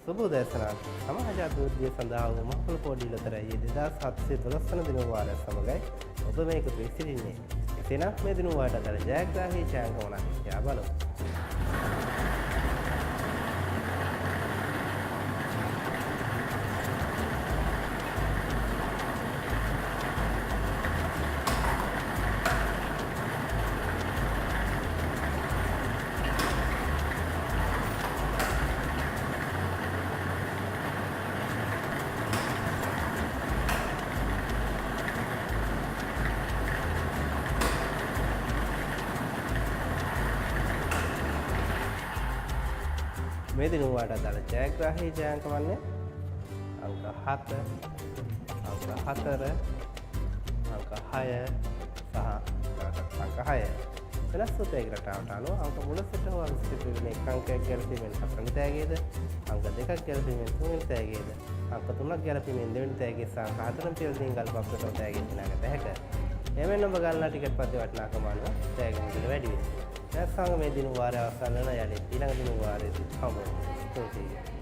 සුබෝදෑසනක් සමාජ අභිවෘද්ධිය සඳහා වූ මහපොළ පොඩි ලොතරැයි 2712 වන දිනුවාර සමගයි ඔබ මේ එකතු වී සිටින්නේ. එසේනම් මේ දිනුවාට අදාළ ජයග්‍රාහී ඡායාංක මොනවාද කියලා බලමු. මේ දිනුවාට අදාළ ජයග්‍රාහී ඡායාංක වන්නේ අංක 7, අංක 4, අංක 6 සහ අංක 6. වෙනස් සූත්‍රයකට අනුව අංක මුල සිට හෝ අංක සිට වෙන එක අංකයක් ගැලපීමෙන් හතරවෙනි තෑගයේද, අංක දෙකක් ගැලපීමෙන් තුන්වෙනි තෑගයේද, අංක තුනක් ගැලපීමෙන් දෙවෙනි තෑගයේ සහ අංක හතරෙන් පිළිදීන් ගල්පප්පට තෑගයේ දිනාගත හැකියි. එමෙන්න ඔබ ගන්නා ටිකට් පත්‍රයේ වටිනාකම අනුව තෑගි මුදල වැඩි වෙනවා. දැන් සංගමේ දිනුවාරය අවසන් වෙන යලි ඊළඟ දිනුවාරයේදී හමු වෙනවා.